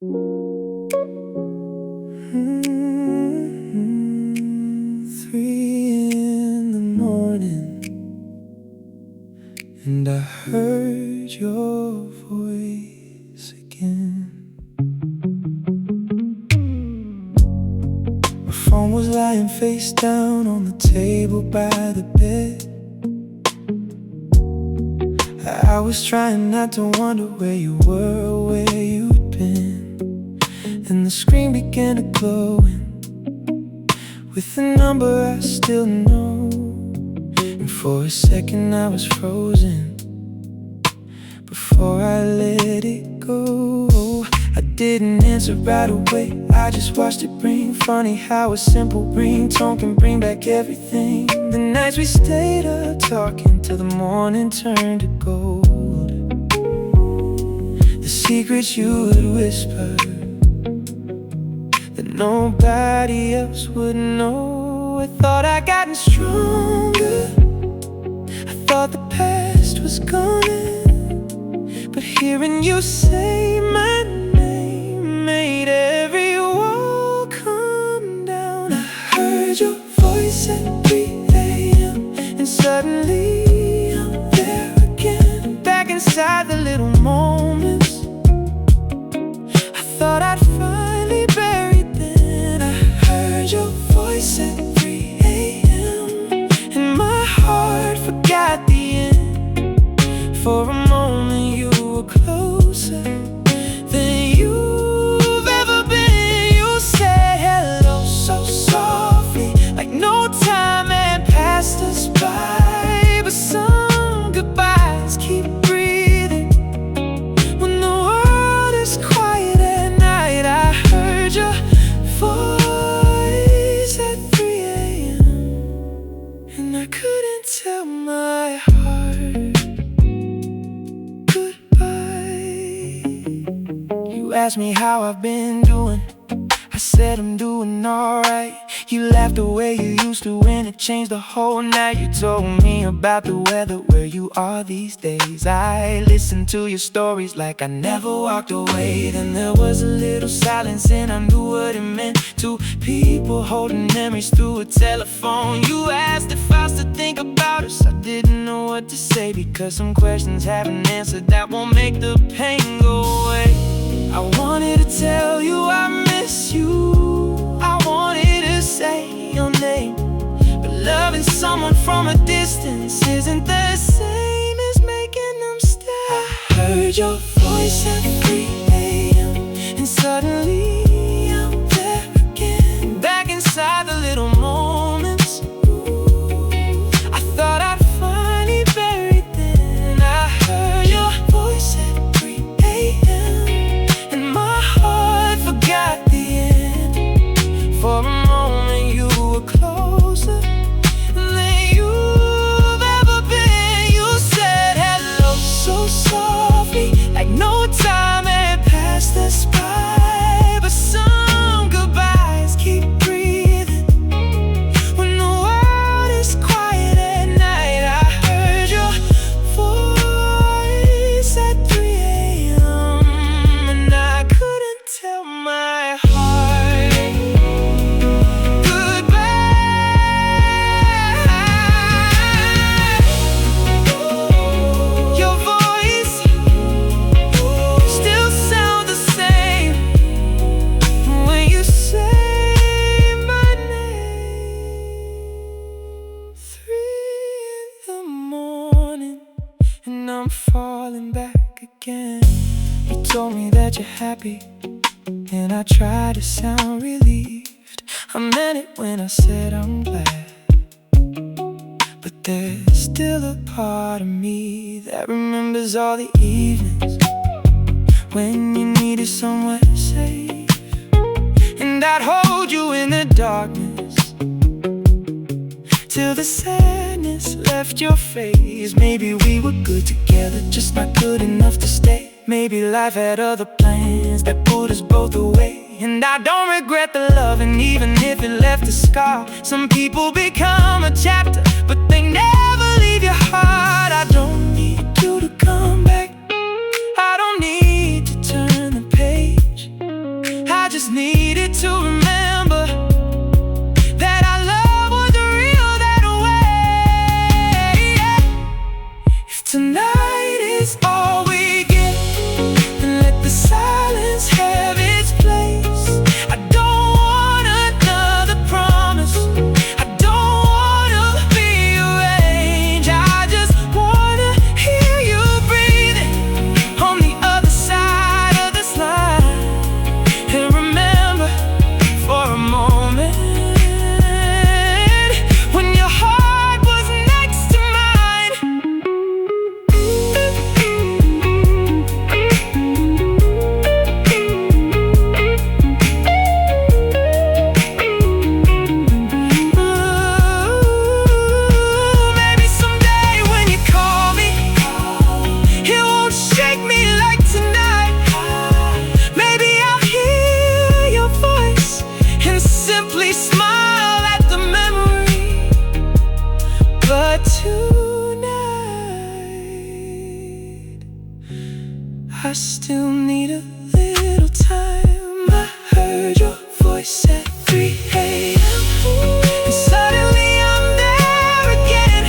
3 in the morning, and I heard your voice again. My phone was lying face down on the table by the bed. I was trying not to wonder where you were or where you'd been, and the screen began to glow with a number I still know. And for a second I was frozen before I let it go. I didn't answer right away, I just watched it ring. Funny how a simple ringtone can bring back everything. The nights we stayed up talking till the morning turned to gold. The secrets you would whisper that nobody else would know. I thought I'd gotten stronger, I thought the past was gone, but hearing you say my name made every wall come down. I heard your voice at 3 a.m. and suddenly I'm there again, back inside the little moments I thought I'd finally buried then. I heard your voice at 3 a.m. and my heart forgot the end. For a moment you were closer than you've ever been. You said hello so softly, like no time had passed us by. But some goodbyes keep breathing when the world is quiet at night. I heard your voice at 3 a.m. and I couldn't tell my heart goodbye. You asked me how I've been doing, I said I'm doing alright. You laughed the way you used to when it changed the whole night. You told me about the weather, where you are these days. I listened to your stories like I never walked away. Then there was a little silence and I knew what it meant. Two people holding memories through a telephone. You asked if I was to think about us, I didn't know what to say, because some questions have an answer that won't make the pain go away. I wanted to tell you I miss you, I wanted to say your name, but loving someone from a distance isn't the same as making them stay. I heard your voice at 3 a.m. and suddenly I'm there again, back inside the little moments I thought I'd finally buried then. I heard your voice at 3 a.m. and my heart forgot the end. For a moment you were closer than you've ever been. You said hello so softly, like no time had passed us by. But some goodbyes keep breathing when the world is quiet at night. I heard your voice at 3 a.m. and I couldn't tell my heart goodbye. Your voice still sounds the same when you say my name. 3 in the morning and I'm falling back again. You told me that you're happy and I tried to sound relieved. I meant it when I said I'm glad, but there's still a part of me that remembers all the evenings when you needed somewhere safe, and I'd hold you in the darkness till the sadness left your face. Maybe we were good together, just not good enough to stay. Maybe life had other plans that pulled us both away, and I don't regret the loving, even if it left a scar. Some people become a chapter, but they never leave your heart. I don't need you to come back, I don't need to turn the page. just needed to remember that our love was real that way. If tonight is all we get, then let the silence have its place. I don't want another promise, I don't wanna be arranged. I just wanna hear you breathing on the other side of this line. And remember for a moment when your heart was next to mine. Maybe someday when you call me, it won't shake me like tonight. Maybe I'll hear your voice and simply smile at the memory. But tonight, I still need a little time. I heard your voice at 3 a.m. and suddenly I'm there again,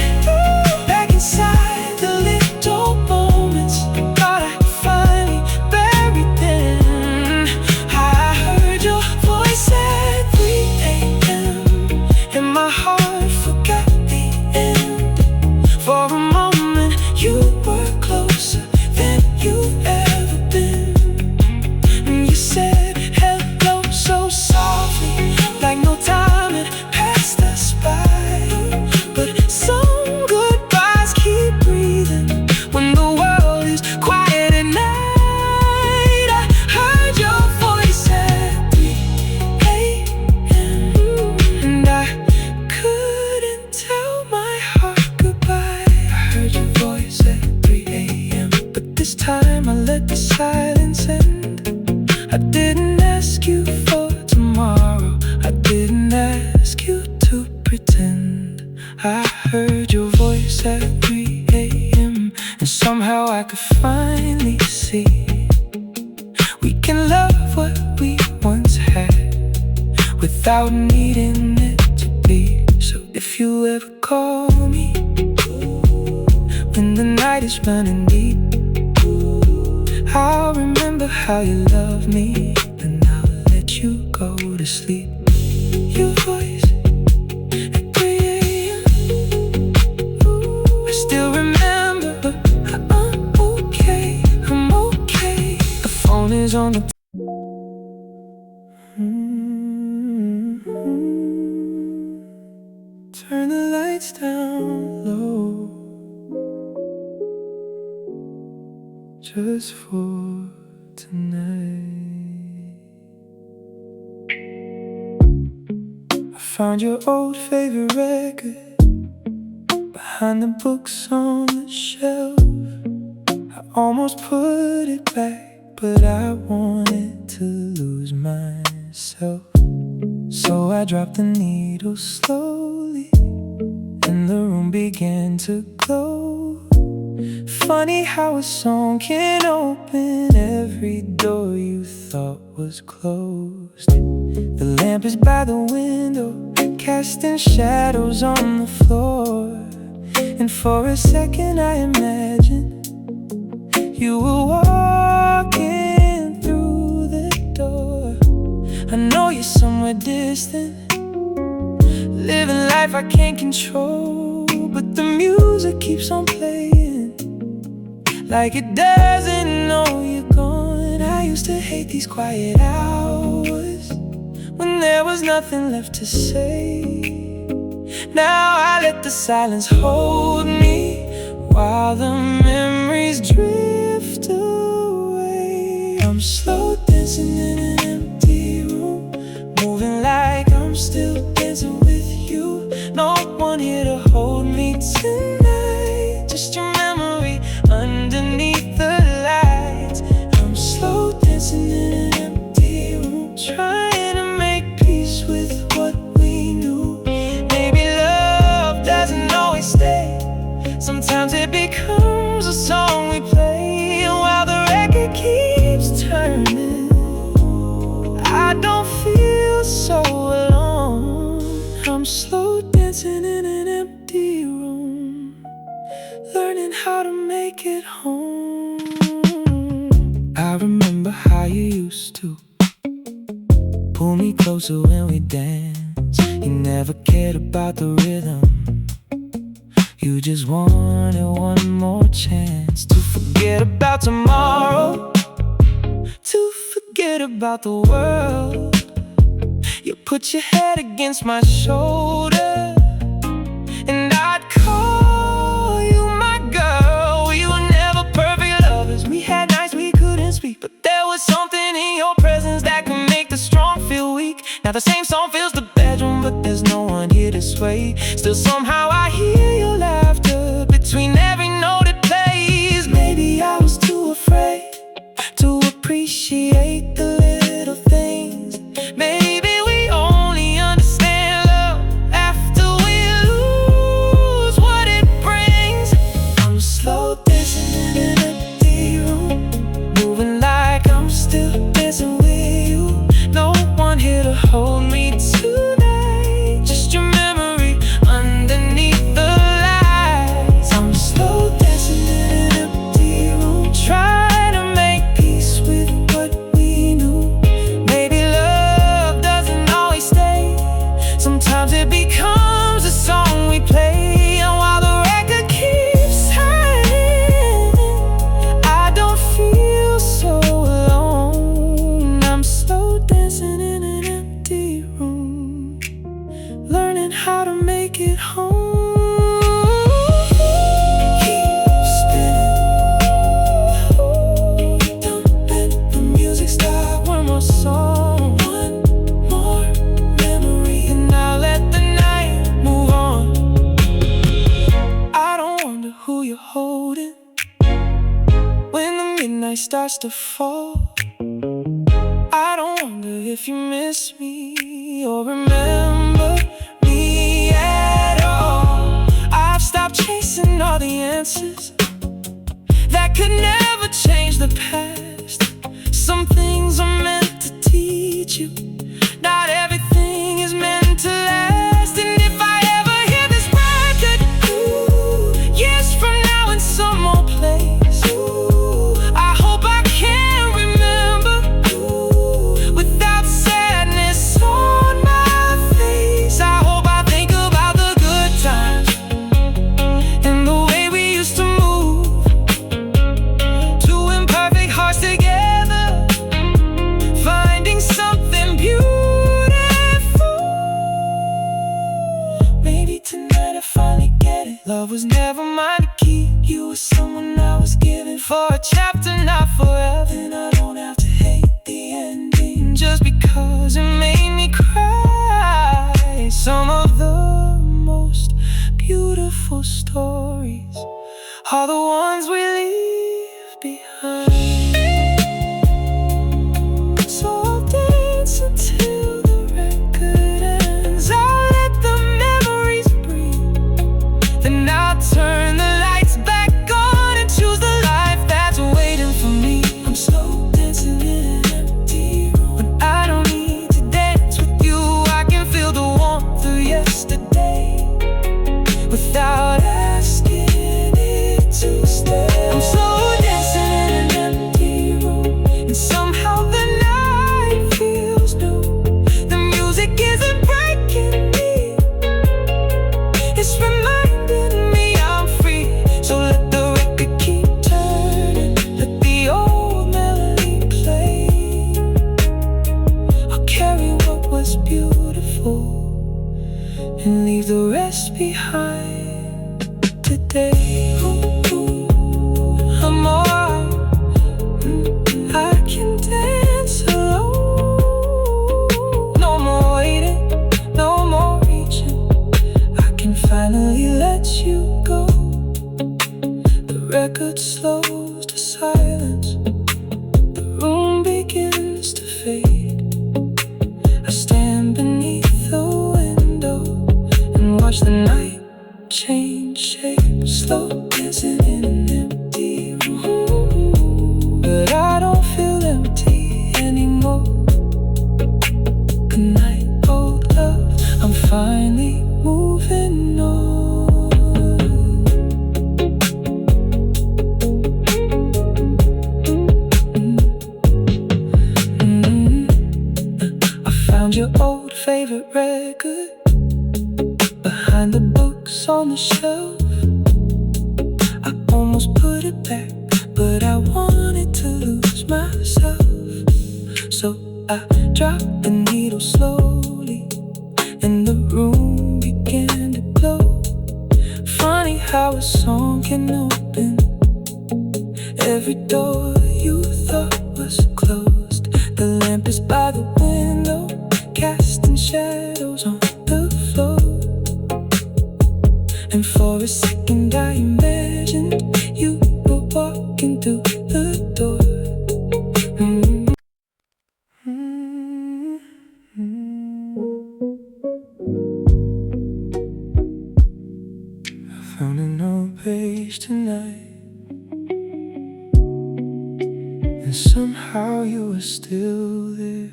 back inside the little moments thought I finally buried them. I heard your voice at 3 a.m. and my heart forgot the end. For a moment you were closer than you've ever been, and you said hello so softly, like no time had passed us by. But some goodbyes keep breathing when the world is quiet at night. I heard your voice at 3 a.m. and I couldn't tell my heart goodbye. I heard your voice at 3 a.m. but this time I let the silence end. I didn't ask you for tomorrow, I didn't ask you to pretend. I heard your voice at 3 a.m. and somehow I could finally see we can love what we once had without needing it to be. So if you ever call me when the night is running deep, I'll remember how you love me, and I'll let you go to sleep. Your voice at 3 a.m. I still remember, but I'm okay, I'm okay. The phone is on the turn the lights down low, just for tonight. I found your old favorite record behind the books on the shelf. I almost put it back, but I wanted to lose myself. So I dropped the needle slowly, and the room began to glow. Funny how a song can open every door you thought was closed. The lamp is by the window, casting shadows on the floor. And for a second I imagined you were walking through the door. I know you're somewhere distant, living life I can't control, but the music keeps on playing like it doesn't know you're gone. I used to hate these quiet hours when there was nothing left to say. Now I let the silence hold me while the memories drift away. I'm slow dancing in an empty room, moving like I'm still dancing with you. No one here to hold me tonight, just your memory underneath the lights. I'm slow dancing in an empty room, trying to make peace with what we knew. Maybe love doesn't always stay, sometimes it becomes a song we play while the record keeps turning. I so alone. I'm slow dancing in an empty room, learning how to make it home. I remember how you used to pull me closer when we danced. You never cared about the rhythm, you just wanted one more chance to forget about tomorrow, to forget about the world. You put your head against my shoulder, and I'd call you my girl. We were never perfect lovers, we had nights we couldn't speak, but there was something in your presence that could make the strong feel weak. Now the same song fills the bedroom, but there's no one here to sway. Still somehow I hear your laughter between every note it plays. Maybe I was too afraid to appreciate the little things. Maybe we only understand love after we lose what it brings. I'm slow dancing in an empty room, moving like I'm still dancing with you. No one here to hold me tonight, just your memory underneath the lights. I'm slow dancing in an empty room, trying to make peace with what we knew. Maybe love doesn't always stay, sometimes it becomes a song we play. And while the record keeps turning, I don't feel so alone. I'm slow dancing in an empty room, learning how to make it home. Keep spinning, don't let the music stop. One more song, one more memory, and I'll let the night move on. I don't wonder who you're holding when the midnight starts to fall. I don't wonder if you miss me or remember me at all. I've stopped chasing all the answers that could never change the past. Some things are meant to teach you, not everything is meant to last. And if I ever hear this record, years from now in some old place, I hope I can remember without sadness on my face. I hope I think about the good times and the way we used to move, two imperfect hearts together, finding something beautiful. Maybe tonight I finally get it. Love was never mine to keep, you were someone I was giving for a chapter, not forever. And I don't have to hate the ending just because it made me cry. Some of the most beautiful stories are the ones we leave behind. So I'll dance until the record ends. I'll let the memories breathe, then I'll turn the lights back on and choose the life that's waiting for me. I'm slow dancing in an empty room, when I don't need to dance with you. I can feel the warmth of yesterday without asking it to stay. I'm slow dancing in an empty room, and somehow the night feels new. The music isn't breaking me, it's reminding me I'm free. So let the record keep turning, let the old melody play. I'll carry what was beautiful and leave the rest behind today. I'm alright, I can dance alone. No more waiting, no more reaching, I can finally let you go. The record slows to silence, the room begins to fade. I stand beneath the window and watch the night Found your old favorite record behind the books on the shelf. I almost put it back, but I wanted to lose myself. So I dropped the needle slowly, and the room began to glow. Funny how a song can open every door you thought was closed. The lamp is by the window, casting shadows on the floor. And for a second I imagined you were walking through the door. I found an old page tonight, and somehow you were still there.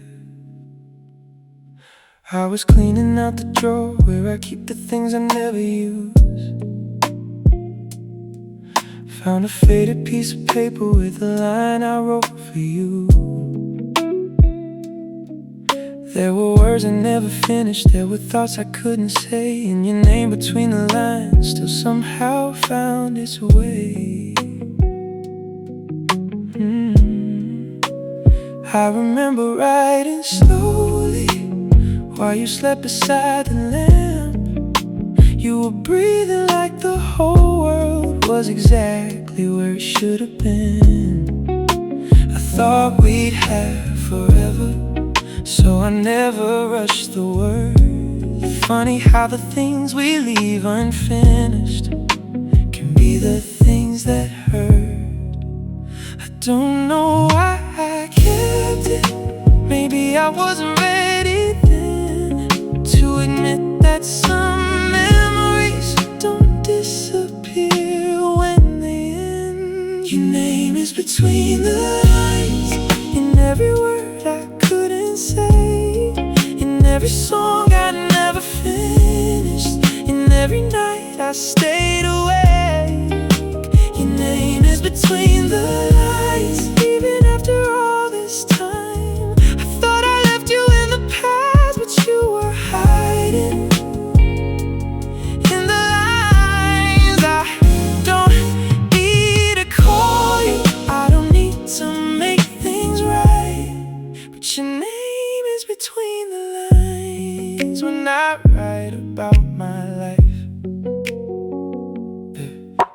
I was cleaning out the drawer where I keep the things I never use. Found a faded piece of paper with a line I wrote for you. There were words I never finished, there were thoughts I couldn't say, and your name between the lines still somehow found its way. I remember writing slowly while you slept beside the lamp. You were breathing like the whole world was exactly where it should have been. I thought we'd have forever, so I never rushed the word. Funny how the things we leave unfinished can be the things that hurt. I don't know why I kept it. Maybe I wasn't ready then to admit that some memories don't disappear when they end. Your name is between the lines, in every word I couldn't say, in every song I never finished, in every night I stayed awake. Your name is between the lines, even after all this time. I thought I left you in the past, but you were hiding in the lines. I don't need to call you, I don't need to make things right, but your name is between the lines when I write about my life.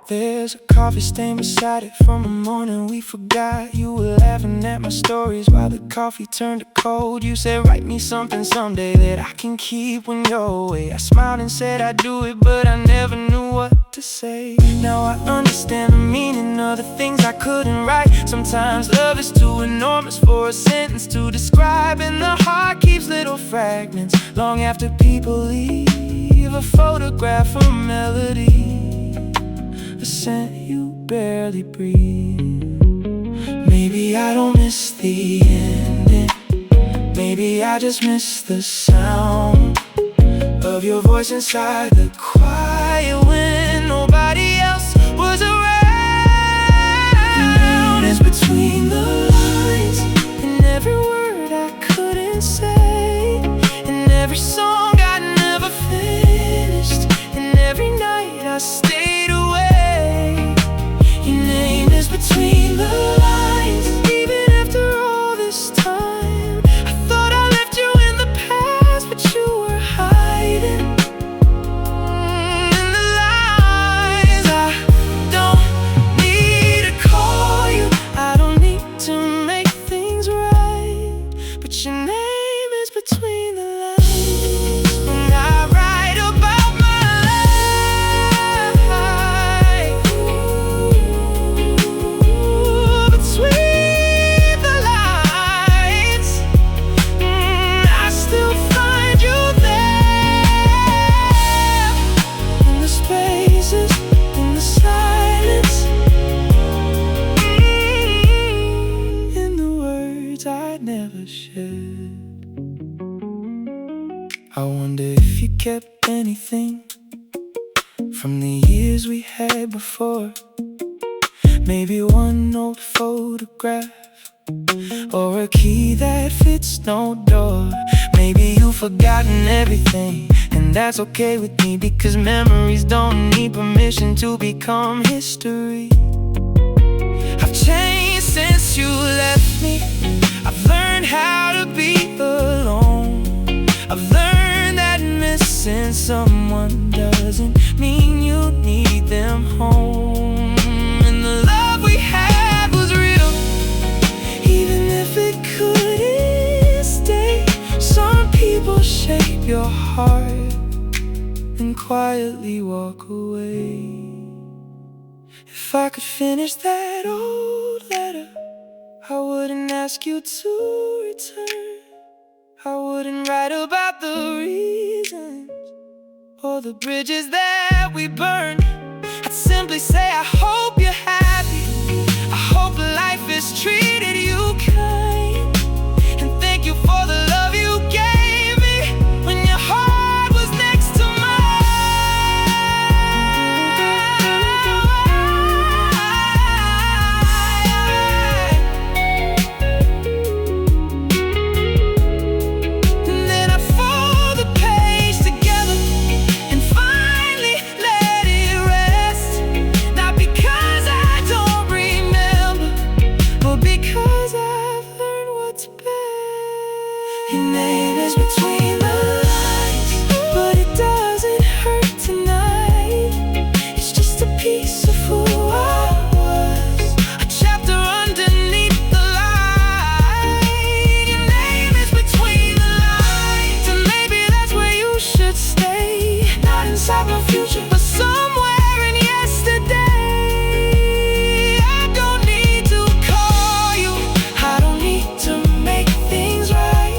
There's a coffee stain beside it from a morning we forgot. You were laughing at my stories while the coffee turned to cold. You said write me something someday that I can keep when you're away. I smiled and said I'd do it, but I never knew what to say. Now I understand the meaning of the things I couldn't write. Sometimes love is too enormous for a sentence to describe, and the heart keeps little fragments long after people leave. A photograph, a melody, a scent you barely breathe. Maybe I don't miss the ending, maybe I just miss the sound of your voice inside the quiet when nobody else was around. It's between the lines, in every word I couldn't say, in every song I never finished, in every night I stayed away. Your name is between the lines, even after all this time. I thought I left you in the past, but you were hiding in the lines. I don't need to call you, I don't need to make things right, but your name is between the lines when I write about my life. Between the lines, I still find you there, in the spaces, in the silence, in the words I'd never shared. I wonder if you kept anything from the years we had before. Maybe one old photograph, or a key that fits no door. Maybe you've forgotten everything. And that's okay with me, because memories don't need permission to become history. I've changed since you left me. I've learned how to be alone. I've learned that missing someone doesn't mean you need them home. And the love we had was real, even if it couldn't stay. Some people shape your heart and quietly walk away. If I could finish that old letter, I wouldn't ask you to return. I wouldn't write about the reasons or the bridges that we burned. I'd simply say, I hope you're happy. I hope life has treated you kind. And thank you for the love you gave me when your heart was next to between the lines, but it doesn't hurt tonight. It's just a piece of who I was, a chapter underneath the line. Your name is between the lines, and maybe that's where you should stay. Not inside my future, but somewhere in yesterday. I don't need to call you, I don't need to make things right.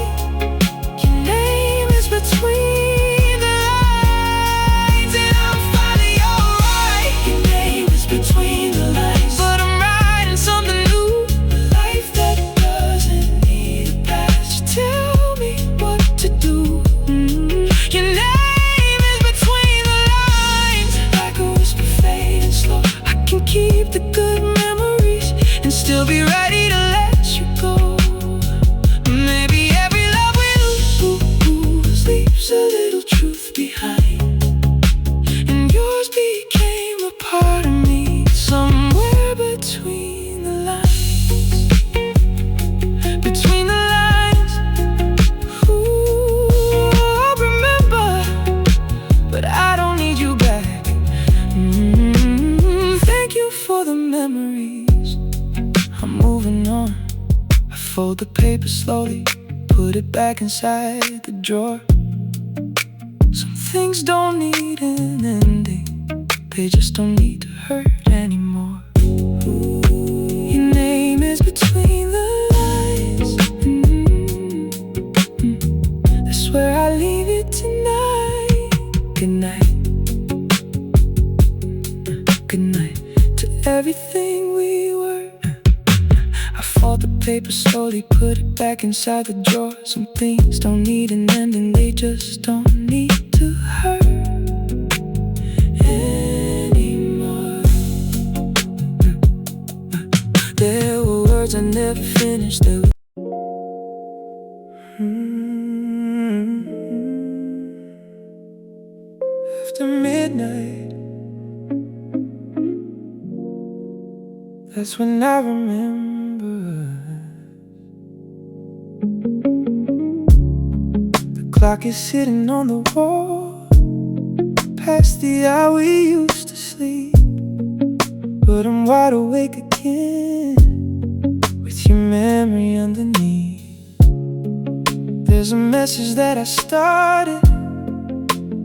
Between the lines, and I'm finally alright. Your name is between the lines, but I'm writing something new, a life that doesn't need a past. You tell me what to do. Your name is between the lines, like a whisper fading slow. I can keep the good memories and still be ready to let you go. Maybe every love we lose leaves a little truth behind, and yours became a part of me, somewhere between the lines. Between the lines. Ooh, I remember, but I don't need you back. Thank you for the memories. I'm moving on. I fold the paper slowly, put it back inside the drawer. Some things don't need an ending, they just don't need to hurt anymore. Your name is between the lines. That's where I leave it tonight. Good night. Good night to everything we were. I fold the paper slowly, put it back inside the drawer. Some things don't need an ending, they just don't need to hurt anymore. There were words I never finished. There were after midnight, that's when I remember. The clock is sitting on the wall, past the hour we used to sleep, but I'm wide awake again, with your memory underneath. There's a message that I started,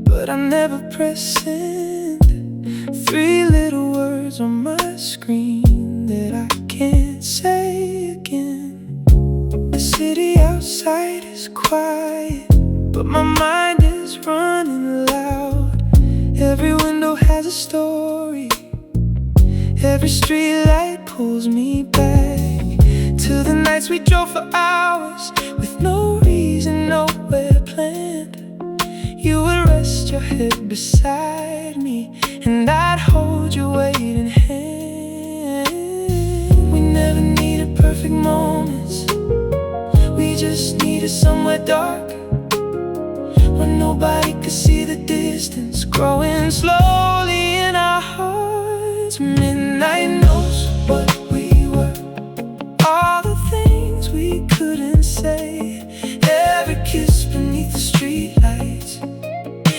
but I never pressed send. 3 little words on my screen that I can't say again. The city outside is quiet, but my mind is running loud. Every window has a story, every street light pulls me back to the nights we drove for hours with no reason, nowhere planned. You would rest your head beside me, and I'd hold your waiting hand. We never needed perfect moments, we just needed somewhere dark when nobody could see the distance growing slowly in our hearts. Midnight knows what we were, all the things we couldn't say, every kiss beneath the streetlights,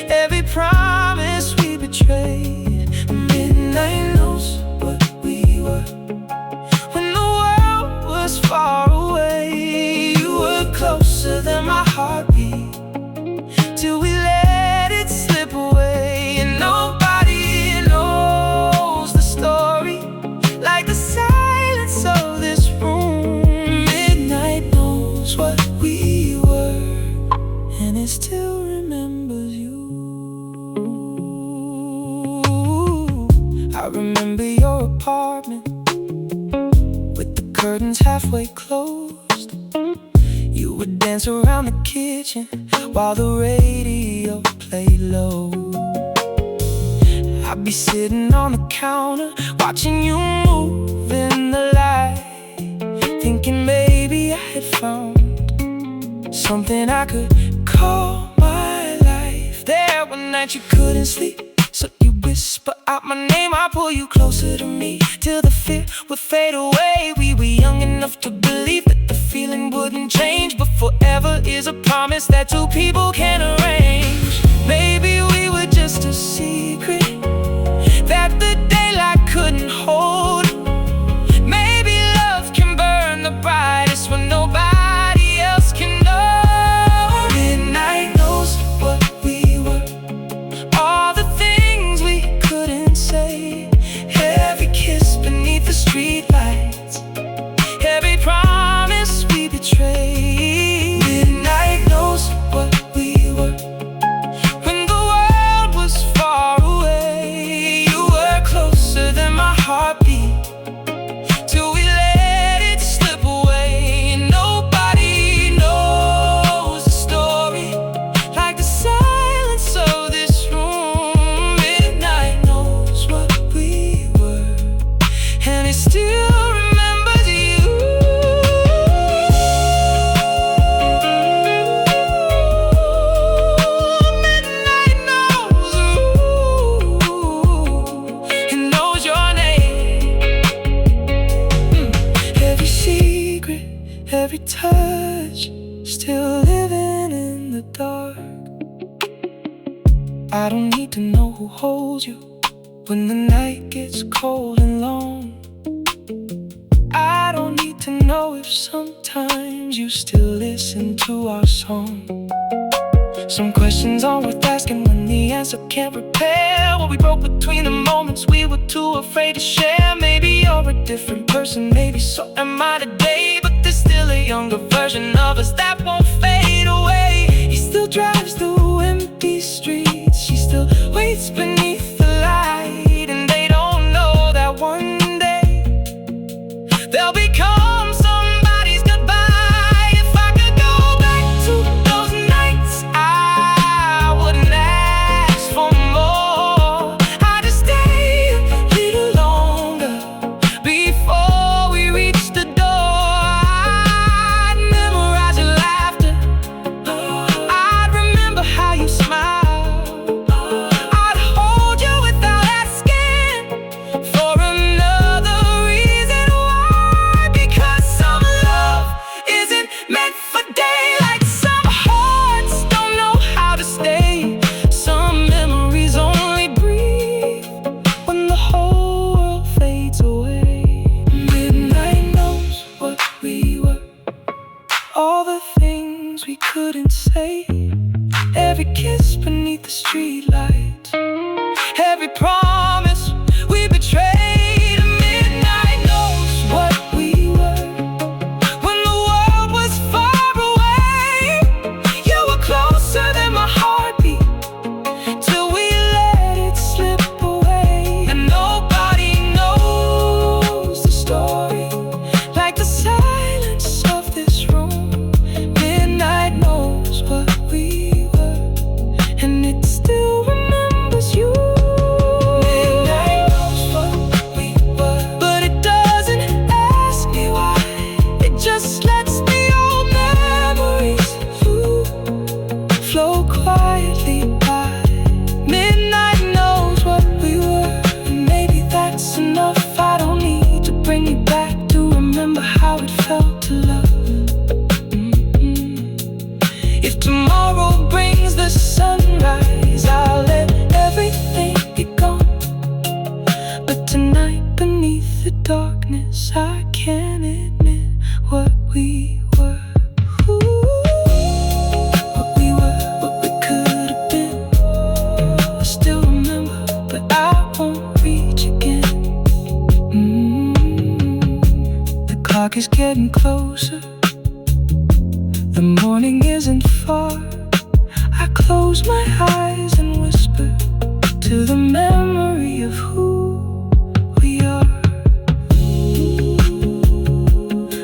every promise we betrayed. Midnight knows what we were, when the world was far away. You were closer than my heartbeat, till we let it slip away. And nobody knows the story like the silence of this room. Midnight knows what we were, and it still remembers you. I remember your apartment with the curtains halfway closed. You would dance around the kitchen while the radio played low. I'd be sitting on the counter watching you move in the light, thinking maybe I had found something I could call my life. There one night you couldn't sleep, so you whisper out my name. I pull you closer to me till the fear would fade away. We were young enough to believe that the feeling wouldn't change, but forever is a promise that two people can't arrange. Maybe we were just a secret that the daylight couldn't hold. Maybe love can burn the brightest when nobody else can know. Midnight knows what we were, all the things we couldn't say, every kiss beneath the streetlights, every promise we betrayed. Midnight knows what we were, when the world was far away. You were closer than my heartbeat, till we let it slip away. And nobody knows the story like the silence of this room. Midnight knows what we were, and it still remembers you. Midnight knows, it knows your name. Every secret, every touch, still living in the dark. I don't need to know who holds you when the night gets cold and long. I don't need to know if sometimes you still listen to our song. Some questions aren't worth asking when the answer can't repair what we broke between the moments we were too afraid to share. Maybe you're a different person, maybe so am I today, but there's still a younger version of us that won't fade away. He still drives through empty streets, she still waits beneath the light, and they don't know that one day they'll become somebody's goodbye. If I could go back to those nights, I wouldn't ask for more. I'd just stay a little longer before we reach the door. I'd memorize your laughter, I'd remember how you smiled, I'd hold you without asking for another reason why. Because some love isn't meant for daylight, some hearts don't know how to stay, some memories only breathe when the whole world fades away. Midnight knows what we were, all the things we couldn't say, every kiss beneath the streetlights, every promise we betrayed. Midnight knows what we were, when the world was far away. You were closer than my heartbeat, till we let it slip away. And nobody knows the story like the silence of this room. Midnight knows what we were, and it still remembers If tomorrow brings the sunrise, I'll let everything be gone. But tonight, beneath the darkness, I can't admit what we were. What we were, what we could have been. I still remember, but I won't reach again. The clock is getting closer. The morning isn't far. I close my eyes and whisper to the memory of who we are.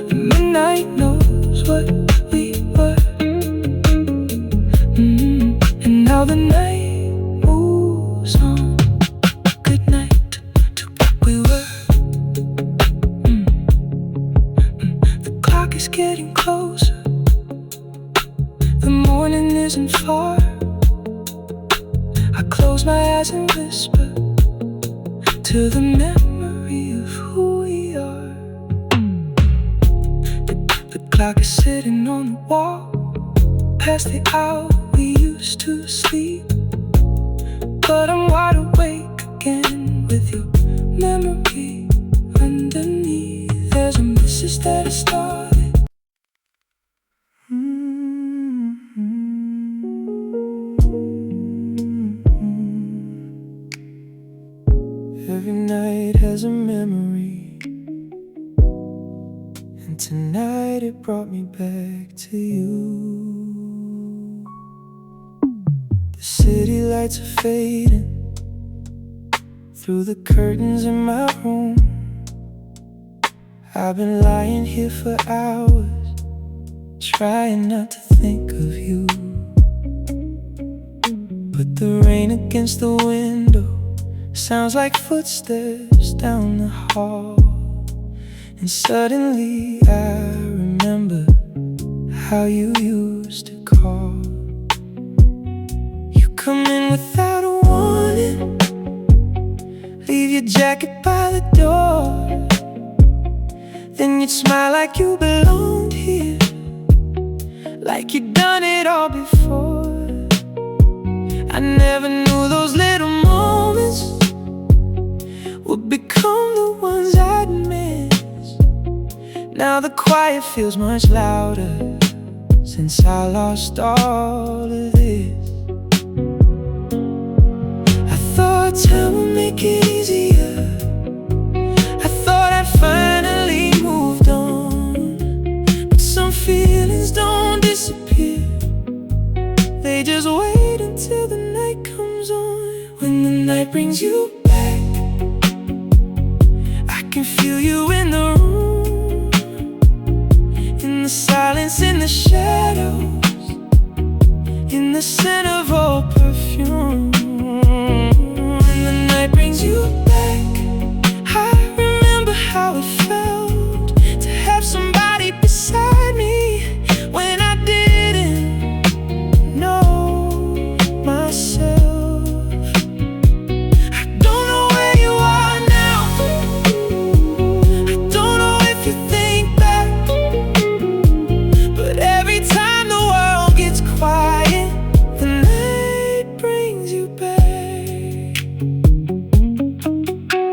The midnight knows what we were. And now the night moves on. Good night to what we were. The clock is getting closer. The morning isn't far. I close my eyes and whisper to the memory of who we are. The clock is sitting on the wall, past the hour we used to sleep. But I'm wide awake again with your memory underneath. There's a message that I started. Every night has a memory, and tonight it brought me back to you. The city lights are fading through the curtains in my room. I've been lying here for hours, trying not to think of you. But the rain against the window sounds like footsteps down the hall. And suddenly I remember how you used to call. You come in without a warning, leave your jacket by the door. Then you'd smile like you belonged here, like you'd done it all before. I never knew those little moments would become the ones I'd miss. Now the quiet feels much louder since I lost all of this. I thought time would make it easier. I thought I'd finally moved on. But some feelings don't disappear, they just wait until the night comes on. When the night brings you back, I can feel you in the room, in the silence, in the shadows, in the scent of old perfume. When the night brings you back, I remember how it felt to have somebody beside me when I didn't know myself. I don't know where you are now, I don't know if you think back, but every time the world gets quiet, the night brings you back.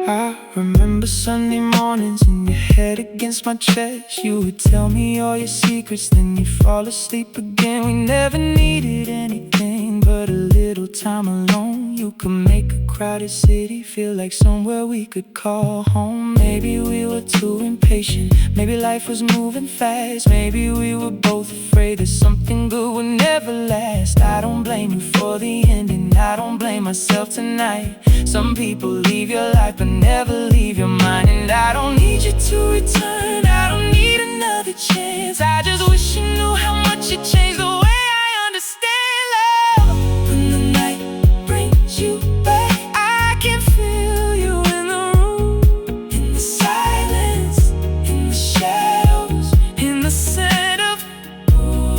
I remember Sunday mornings and your head against my chest. You would tell me all your secrets, then you'd fall asleep again. We never needed anything but a little time alone. You could make a crowded city feel like somewhere we could call home. Maybe we were too impatient, maybe life was moving fast. Maybe we were both afraid that something good would never last. I don't blame you for the ending, I don't blame myself tonight. Some people leave your life but never leave your mind. And I don't need you to return, I don't need another chance. I just wish you knew how much it changed the way I understand love. When the night brings you back, I can feel you in the room, in the silence, in the shadows, in the scent of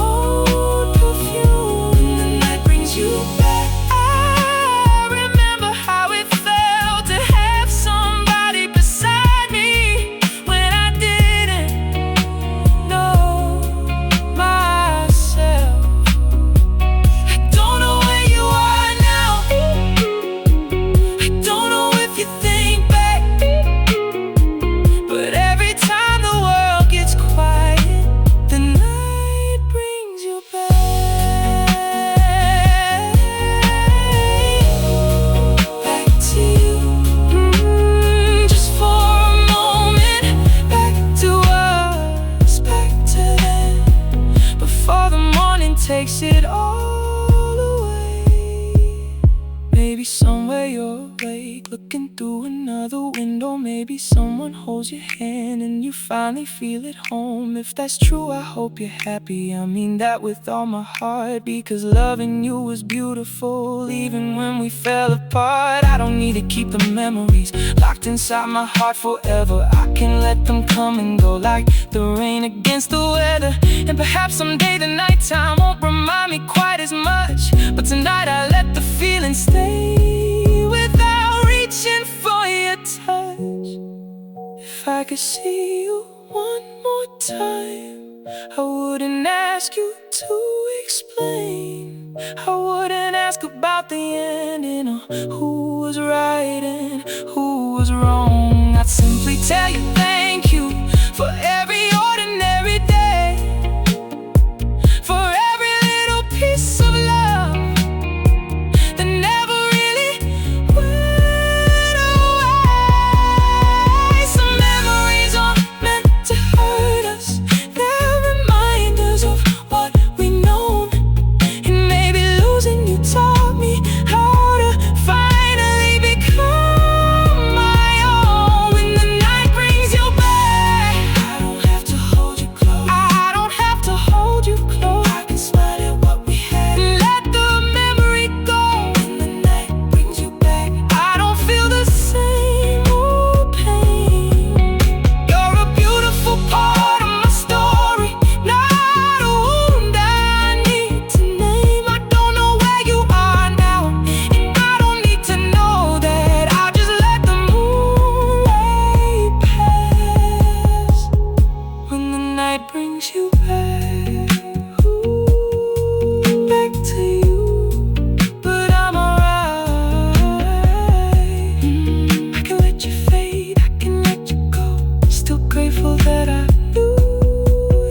old perfume. When the night brings you back, I remember how it felt to have somebody beside me when I didn't know myself. all away. Maybe somewhere you're awake, looking through another window. Maybe someone holds your hand and you finally feel at home. If that's true, I hope you're happy. I mean that with all my heart, because loving you was beautiful even when we fell apart. I don't need to keep the memories locked inside my heart forever. I can let them come and go like the rain against the weather. And perhaps someday the nighttime won't remind me quite as much, but tonight I let the feeling stay without reaching for your touch. If I could see you one more time, I wouldn't ask you to explain. I wouldn't ask about the ending or who was right and who was wrong. I'd simply tell you thank you for every ordinary day, for every little piece of love that never really went away. Some memories aren't meant to hurt us, they're reminders of what we know. And maybe losing you taught me how to finally become my own. When the night brings you back, I don't have to hold you close. I don't have to hold you close. I can smile at what we had and let the memory go. When the night brings you back, I don't feel the same old pain. You're a beautiful part of my story, not a wound I need to name. I don't know where you are now, and I don't need to know that. I'll just let the moonlight pass. When the night brings you back, ooh, back to you, but I'm alright. I can let you fade, I can let you go. Still grateful that I knew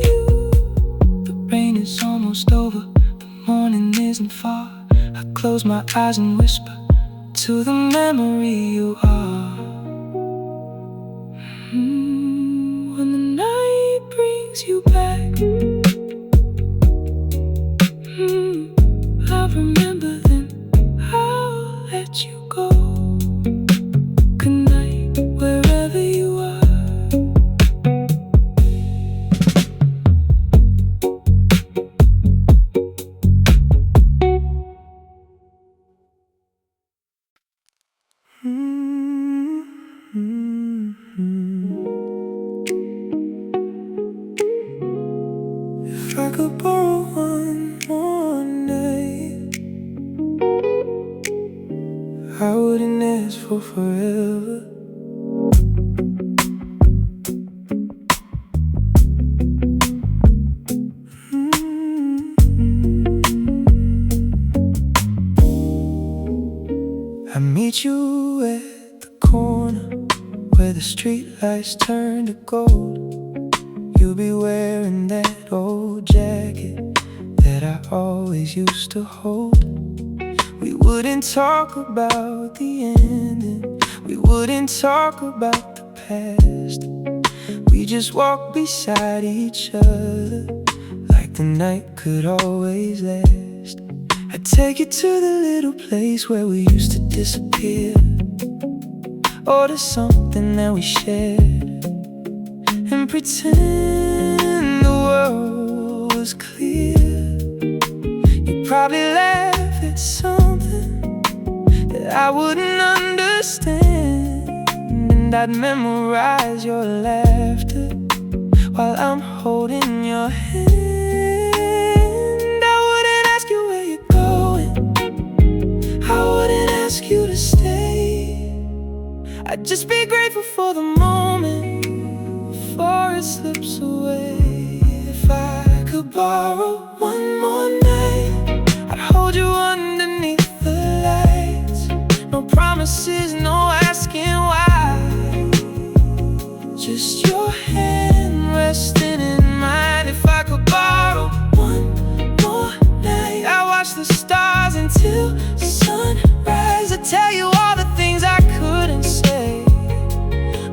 you. The rain is almost over, the morning isn't far. I close my eyes and whisper to the memory you are. When the night brings you back, I remember then, I'll let you go. Good night, wherever you are. If I could borrow one more night, I wouldn't ask for forever. I meet you at the corner where the street lights turn to gold. You'll be wearing that old jacket that I always used to hold. We wouldn't talk about the ending, we wouldn't talk about the past. We just walk beside each other like the night could always last. I'd take you to the little place where we used to disappear, order something that we shared, and pretend the world was clear. You'd probably laugh at something that I wouldn't understand, and I'd memorize your laughter while I'm holding your hand. I wouldn't ask you where you're going, I wouldn't ask you to stay. I'd just be grateful for the moment before it slips away. If I could borrow one more night, I'd hold you underneath the lights. No promises, no asking why, just your hand resting in mine. If I could borrow one more night, I'd watch the stars until sunrise. I'd tell you all the things I couldn't say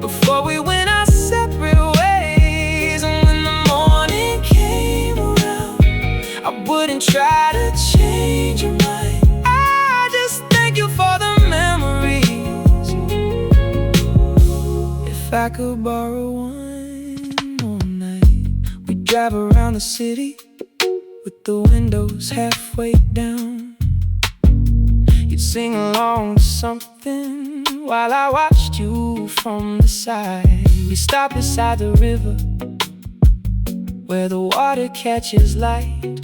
before we went our separate ways. And when the morning came around, I wouldn't try to change your mind. I just thank you for the memories. If I could borrow one more night, we'd drive around the city with the windows halfway down. You'd sing along to something while I watched you from the side. We stopped beside the river where the water catches light,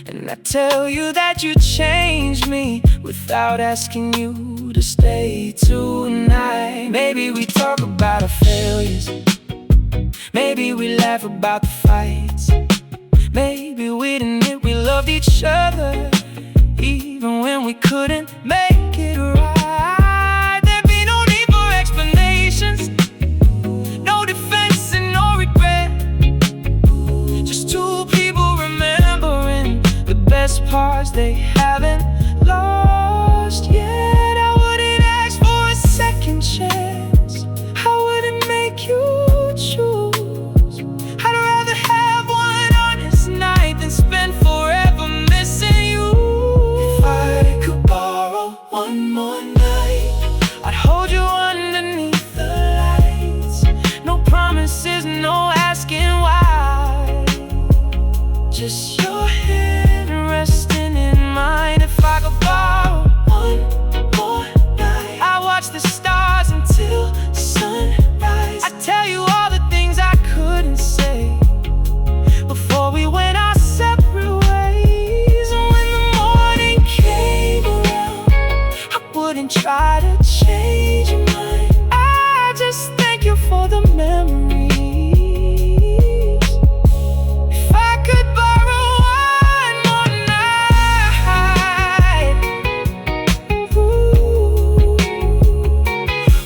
and I tell you that you changed me without asking you to stay tonight. Maybe we talk about our failures, maybe we laugh about the fights, maybe we didn't, we loved each other even when we couldn't make it right. There'd be no need for explanations, no defense and no regret. Just two people remembering the best parts they haven't lost yet. I wouldn't ask for a second chance, I wouldn't make you choose. I'd rather have one honest night than spend forever missing you. If I could borrow one more night, I'd hold you underneath the lights. No promises, no asking why, just your hand resting in mine. If I could borrow one more night, I watch the stars until sunrise. I tell you all the things I couldn't say before we went our separate ways. And when the morning came around, I wouldn't try to change your mind. I just thank you for the memories. If I could borrow one more night, ooh,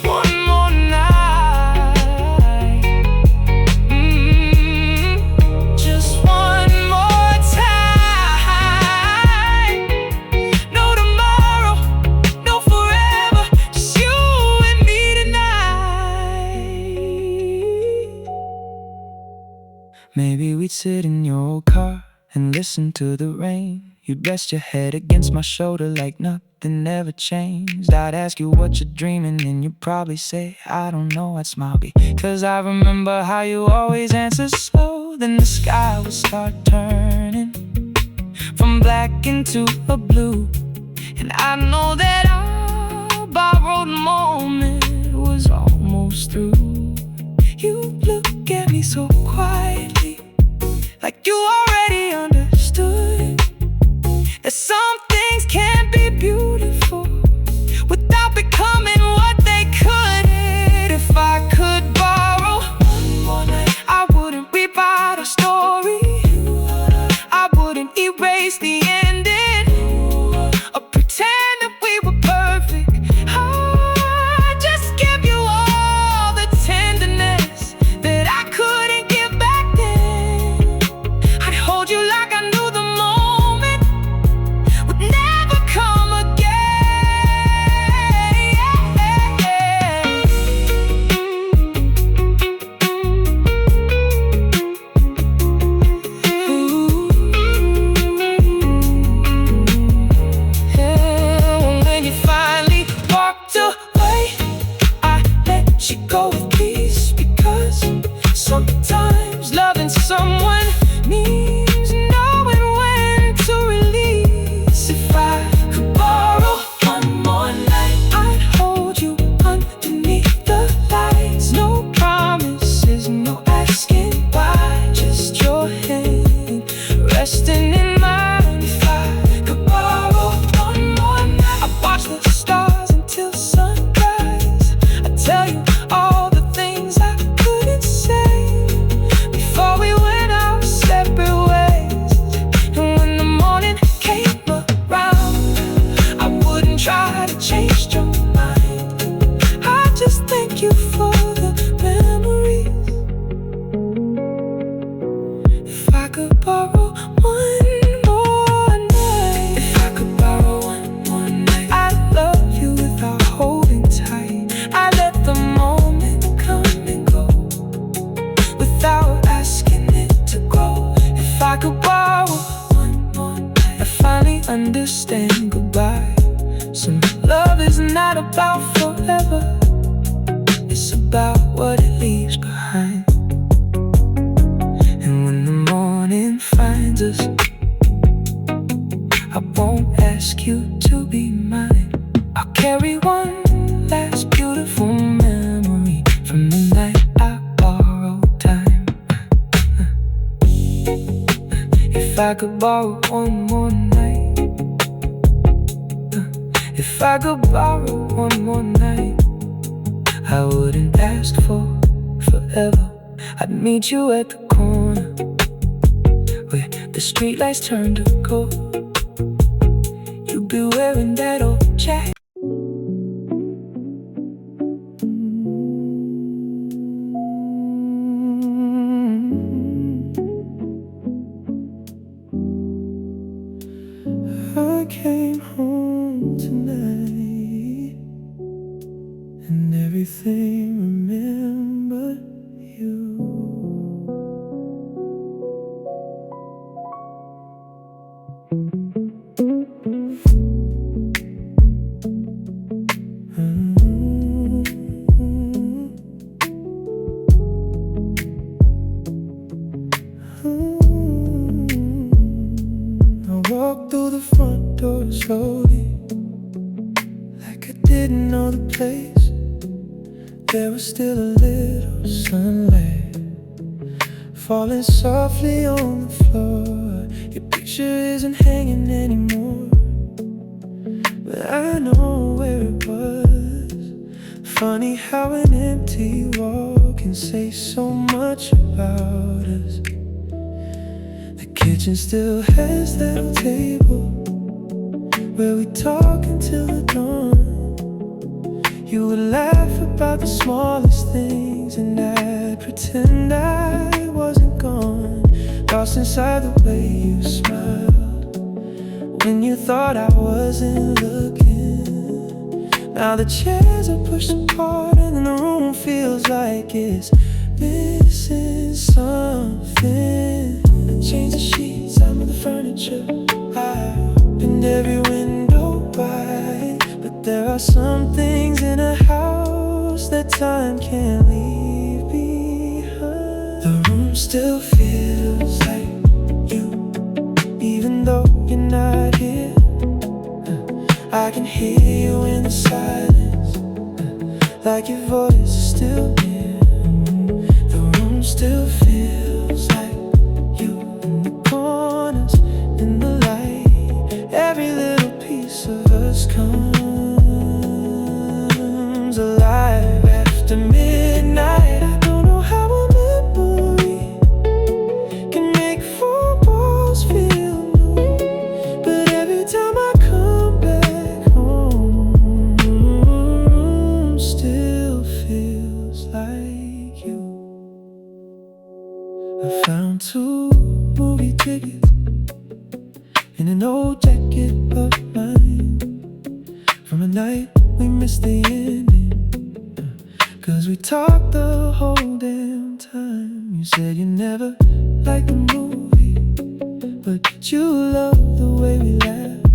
one more night, just one more time. No tomorrow, no forever, just you and me tonight. Maybe we'd sit in your old car and listen to the rain. You'd rest your head against my shoulder like nothing ever changed. I'd ask you what you're dreaming and you'd probably say, I don't know. I'd smile because I remember how you always answer slow. Then the sky would start turning from black into a blue, and I know that our borrowed moment was almost through. You look at me so quietly, like you already understood that some things can't be beautiful without becoming what they could. If I could borrow one more night, I wouldn't rewrite our story, I wouldn't erase the ending or pretend that we were perfect. I'd just give you all the tenderness that I couldn't give back then. I'd hold you like I knew the moment would never come again. Ooh, understand goodbye. Some love is not about forever, it's about what it leaves behind. And when the morning finds us, I won't ask you to be mine. I'll carry one last beautiful memory from the night I borrowed time. If I could borrow one more night, if I could borrow one more night, I wouldn't ask for forever. I'd meet you at the corner where the streetlights turn to gold. You'd be wearing that old jacket. I came home tonight and everything remembered you. I walked through the front door slowly, like I didn't know the place. There was still a little sunlight falling softly on the floor. Your picture isn't hanging anymore, but I know where it was. Funny how an empty wall can say so much about us. The kitchen still has that old table where we talk until the dawn. You would laugh about the smallest things, and I'd pretend I wasn't gone, lost inside the way you smiled when you thought I wasn't looking. Now the chairs are pushed apart and the room feels like it's missing something. Change the sheets, I moved the furniture, I opened every window wide. But there are some things in a house that time can't leave behind. The room still feels like you, even though you're not here. I can hear you in the silence, like your voice is still near. The room still feels like you, in the corners, in the light. Every little piece of us comes alive after midnight. I don't know how a memory can make four walls feel new, but every time I come back home, the room still feels like you. I found 2 movie tickets in an old jacket of mine from a night we missed the ending, 'cause we talked the whole damn time. You said you never liked the movie, but you loved the way we laughed.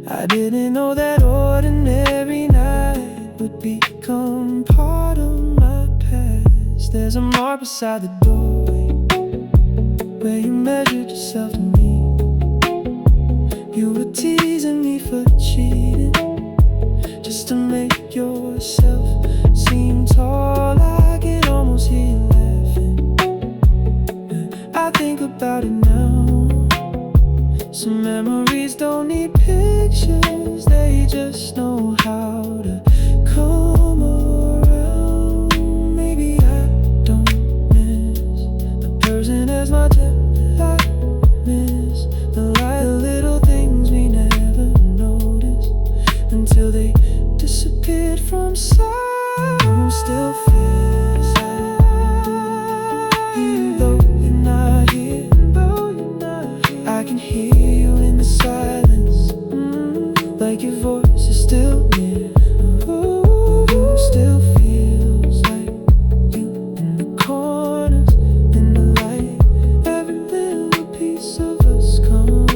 I didn't know that ordinary night would become part of my past. There's a mark beside the doorway where you measured yourself to me. You were teasing me for cheating, just to make yourself seem tall. I can almost hear you laughing. I think about it now. Some memories don't need pictures, they just know how to come around. Maybe I don't miss the person as much as I miss the light, the little things we never noticed until they disappeared from sight. You still feels like, even though you're not here, I can hear you in the silence, like your voice is still near. You still feels like you, in the corners, in the light. Every little piece of us comes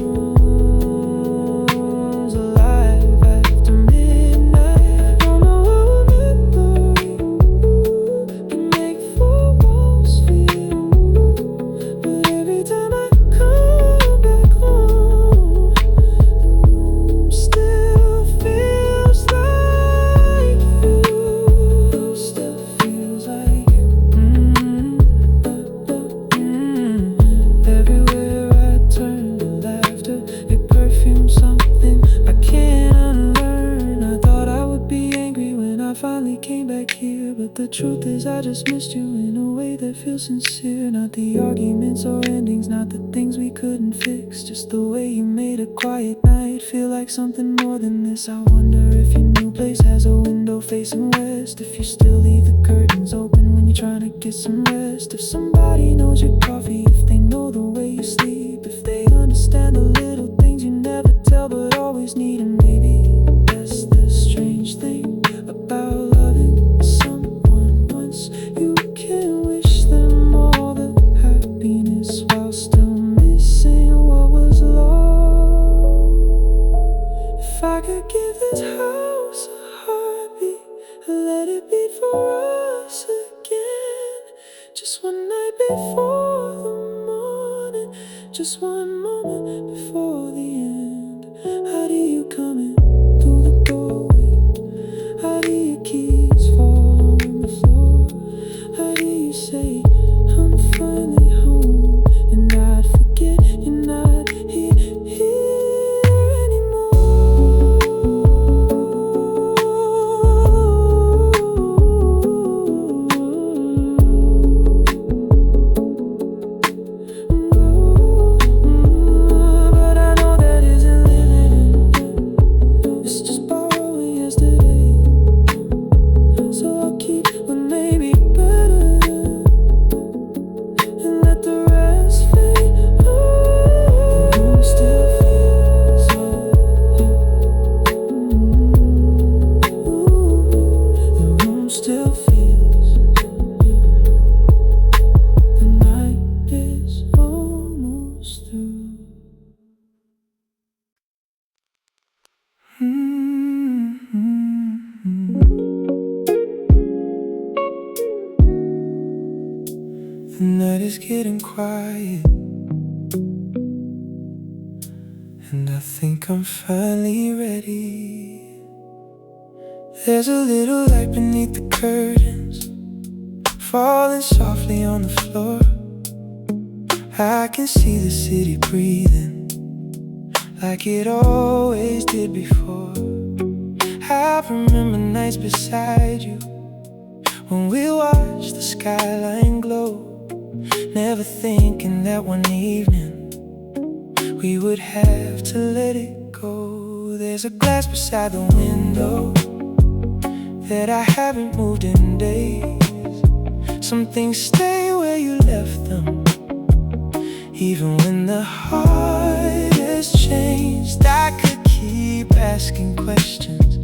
the truth is I just missed you in a way that feels sincere. Not the arguments or endings, not the things we couldn't fix, just the way you made a quiet night feel like something more than this. I wonder if your new place has a window facing west, if you still leave the curtains open when you're trying to get some rest, if somebody knows your coffee, if they know the way you sleep, if they understand the little things you never tell but always need. And maybe that's the strange thing about loving someone once. You can wish them all the happiness while still missing what was lost. If I could give this house a heartbeat and let it beat for us again, just one night before the morning, just one moment before the end. How do you come in through the doorway? How do your keys fall on the floor? How do you say I'm finally home and I'd forget you're not here anymore? But I know that isn't living, it's just borrowing yesterday. So I'll keep what may be better and let the rest fade away. The room still feels the room still feels. The night is almost through. The night is getting quiet, and I think I'm finally ready. There's a little light beneath the curtains, falling softly on the floor. I can see the city breathing like it always did before. I remember nights beside you when we watched the skyline glow, never thinking that one evening we would have to let it go. There's a glass beside the window that I haven't moved in days. Some things stay where you left them, even when the heart has changed. I could keep asking questions,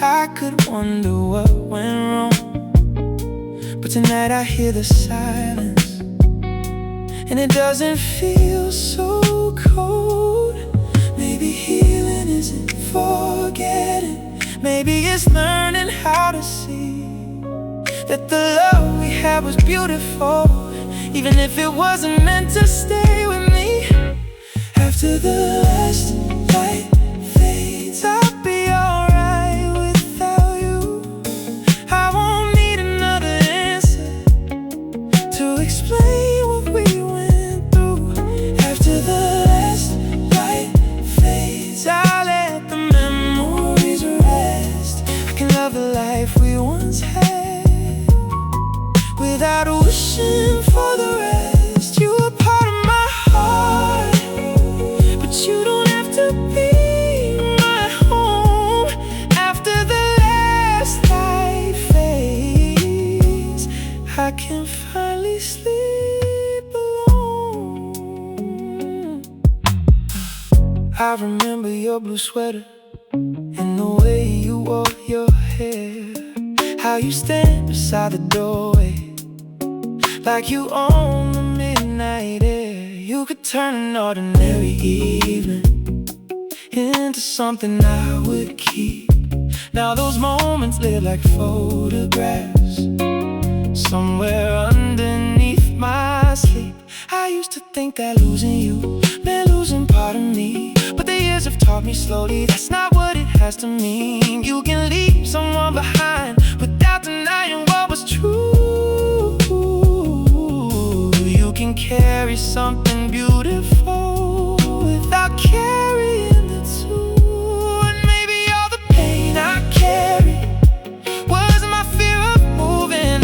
I could wonder what went wrong, but tonight I hear the silence, and it doesn't feel so cold. Maybe healing isn't forgetting, maybe it's learning how to see that the love we had was beautiful, even if it wasn't meant to stay with me. After the last light fades, I'll be alright without you. I won't need another answer to explain what we went through. After the last light fades, I'll let the memories rest. I can love the life we once had without wishing for the rest. You were part of my heart, but you don't have to be my home. After the last light fades, I can finally sleep alone. I remember your blue sweater and the way you wore your hair, how you stand beside the doorway like you own the midnight air. You could turn an ordinary evening into something I would keep. Now those moments live like photographs somewhere underneath my sleep. I used to think that losing you meant losing part of me, but the years have taught me slowly that's not what it has to mean. You can leave someone behind without denying what was true. You can carry something beautiful without carrying the two. And maybe all the pain I carried was my fear of moving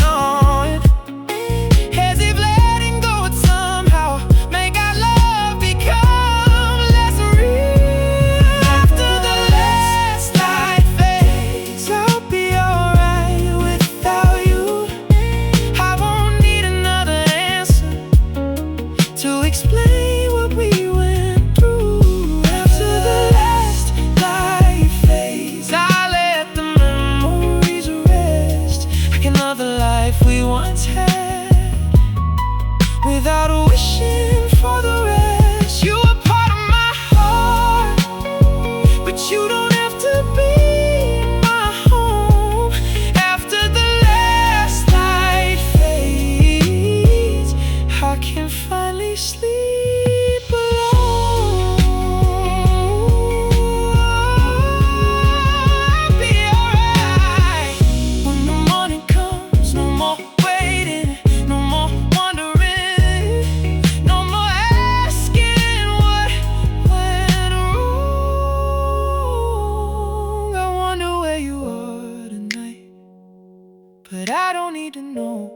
need to know.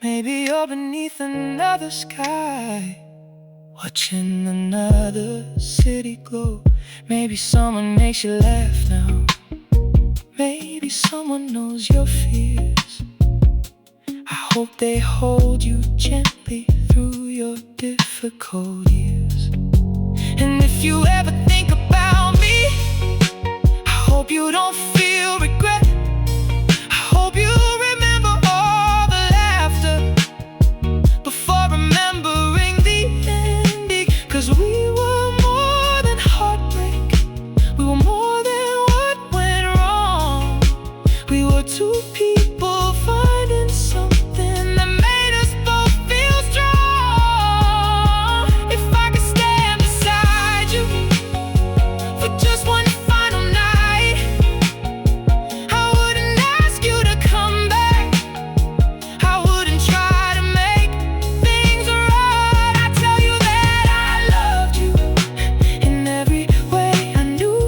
Maybe you're beneath another sky, watching another city glow. Maybe someone makes you laugh now. Maybe someone knows your fears. I hope they hold you gently through your difficult years. And if you ever think about me, I hope you don't feel regret. I hope you remember all the laughter before remembering the ending. 'Cause we were more than heartbreak, we were more than what went wrong. We were two people finding something that made us both feel strong. If I could stand beside you for just one final night, I wouldn't ask you to come back. I wouldn't try to make things right. I tell you that I loved you in every way I knew.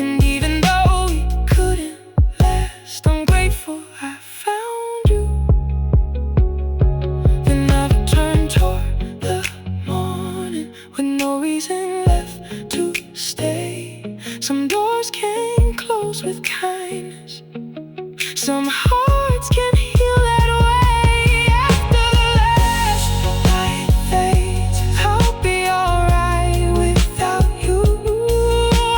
And even though we couldn't last, I'm grateful I found you. Then I returned toward the morning with no reason left to stay. Some doors can close with kindness, some hearts can heal that way. After the last light fades, I'll be alright without you.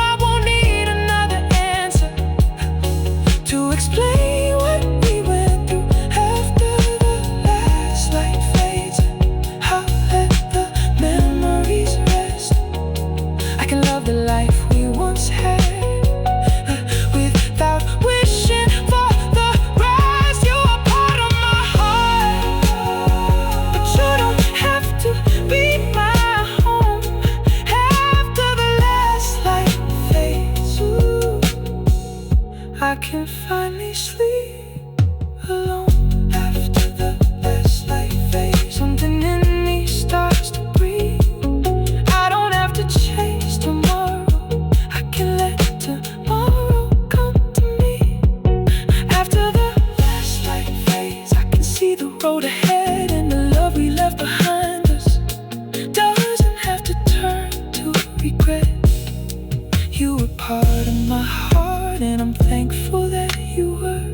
I won't need another answer to explain what we went through. After the last light fades, I'll let the memories rest. I can love the life we once had without wishing for the rest. You are part of my heart, but you don't have to be my home. After the last light fades, ooh, I can finally sleep alone. After the last light fades, something in me starts to breathe. I don't have to chase tomorrow, I can let tomorrow come to me. After the last light fades, I can see the road ahead, and the love we left behind us doesn't have to turn to regret. You were part of my heart, and I'm thankful that you were.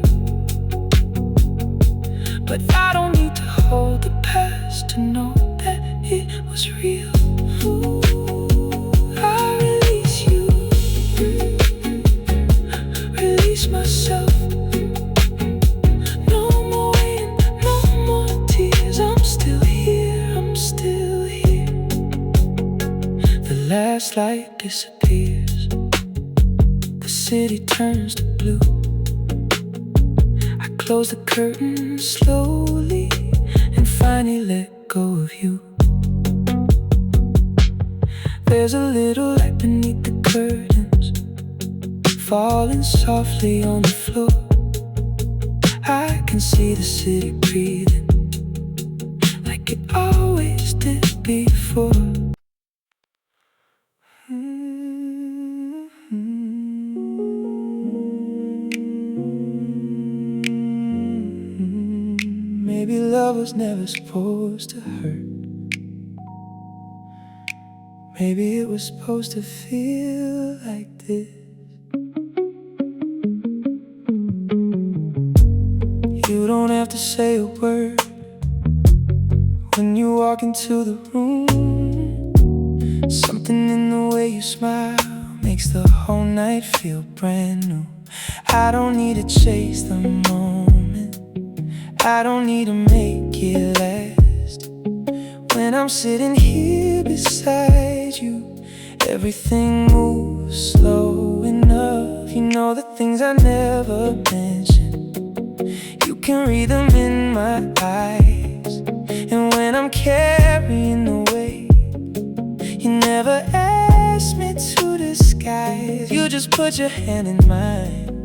But I don't need to hold the past to know that it was real. Ooh, I release you, release myself. No more waiting, no more tears. I'm still here, I'm still here. The last light disappears, the city turns to blue. I close the curtain slowly and finally let go of you. There's a little light beneath the curtains, falling softly on the floor. I can see the city breathing like it always did before. Maybe love was never supposed to hurt. Maybe it was supposed to feel like this. You don't have to say a word when you walk into the room. Something in the way you smile makes the whole night feel brand new. I don't need to chase the moment, I don't need to make it last. When I'm sitting here beside you, everything moves slow enough. You know the things I never mention, you can read them in my eyes. And when I'm carrying the weight, you never ask me to disguise. You just put your hand in mine,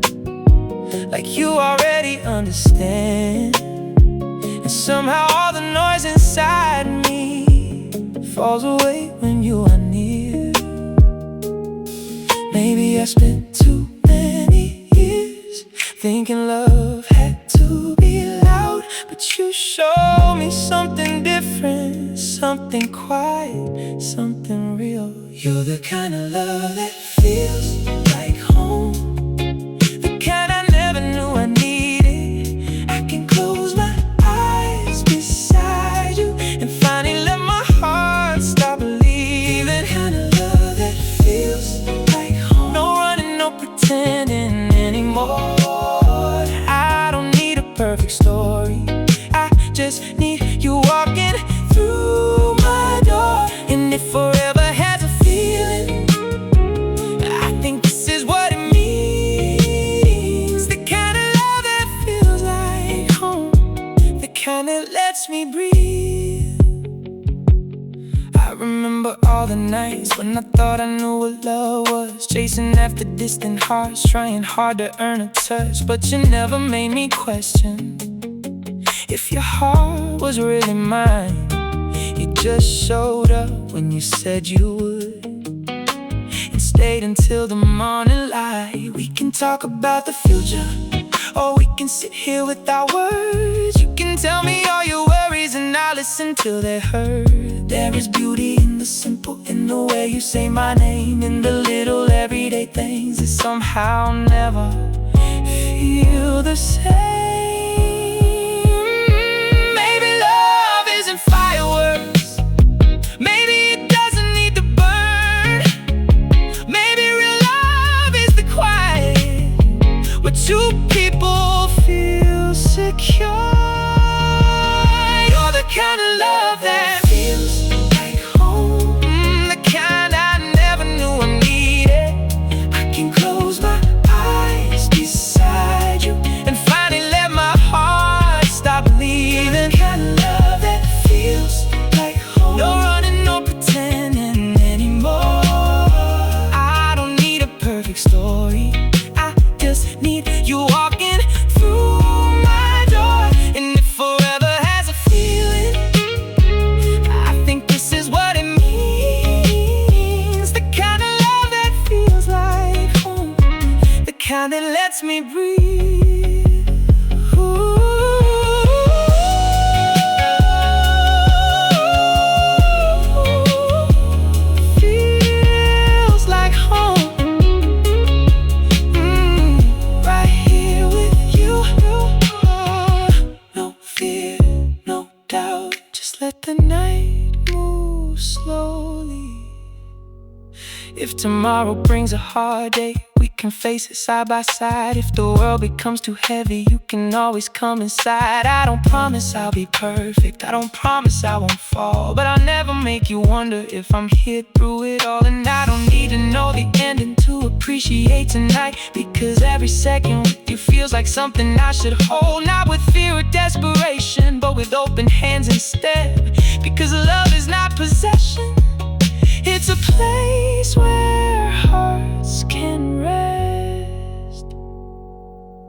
like you already understand. And somehow all the noise inside me falls away when you are near. Maybe I spent too many years thinking love had to be loud, but you showed me something different, something quiet, something real. You're the kind of love that feels like home, the kind I never knew I needed. I can close my eyes beside you and finally let my heart stop believing. The kind of love that feels like home. No running, no pretending anymore. I don't need a perfect story, I just need you walking through my door. And if forever has a feeling, I think this is what it means. The kind of love that feels like home, the kind that lets me breathe. I remember all the nights when I thought I knew what love was, chasing after distant hearts, trying hard to earn a touch. But you never made me question if your heart was really mine. You just showed up when you said you would, and stayed until the morning light. We can talk about the future, or we can sit here without words. You can tell me all your worries and I'll listen till they're heard. There is beauty in the simple, in the way you say my name, in the little everyday things that somehow never feel the same. Maybe love isn't fireworks, maybe it doesn't need to burn. Maybe real love is the quiet, where two people feel secure. You're the kind of love that feels like home, the kind I never knew I needed. I can close my eyes beside you and finally let my heart stop believing. The kind of love that feels like home. No running, no pretending anymore. I don't need a perfect story, I just need you walking through my door. And if forever has a feeling, I think this is what it means. The kind of love that feels like home, the kind that lets me breathe. Ooh. Feels like home, right here with you. No fear, no doubt, just let the night move slowly. If tomorrow brings a hard day, we can face it side by side. If the world becomes too heavy, you can always come inside. I don't promise I'll be perfect, I don't promise I won't fall, but I'll never make you wonder if I'm here through it all. And I don't need to know the ending to appreciate tonight, because every second with you feels like something I should hold. Not with fear or desperation, but with open hands instead. Because love is not possession, it's a place where hearts can rest.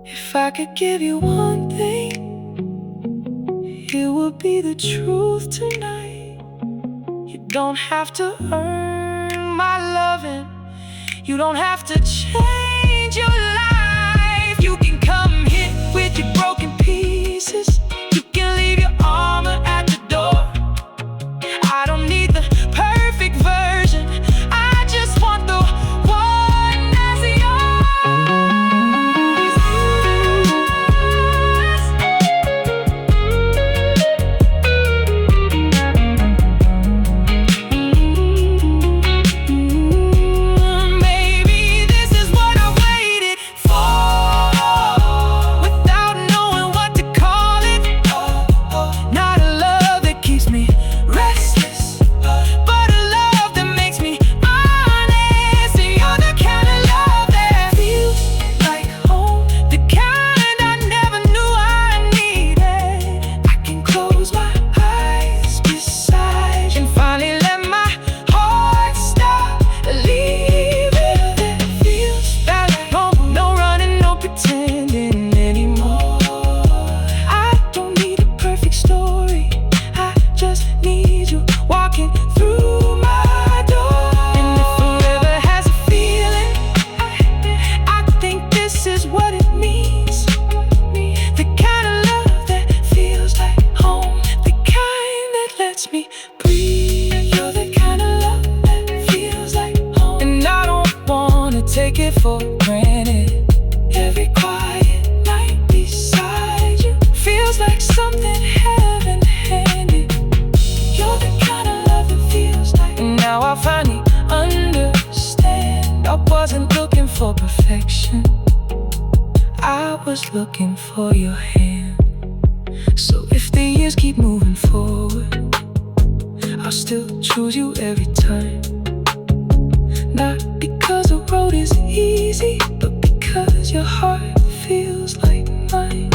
If I could give you one thing, it would be the truth tonight. You don't have to earn my loving, you don't have to change your life. You can come here with your broken pieces, you can leave your armor at the door. I don't need the perfect version, I just want the one that's Maybe this is what I waited for, without knowing what to call it. it for granted. Every quiet night beside you feels like something heaven-handed. You're the kind of love that feels like. And now I finally understand. I wasn't looking for perfection, I was looking for your hand. So if the years keep moving forward, I'll still choose you every time. Not because the road is easy, but because your heart feels like mine.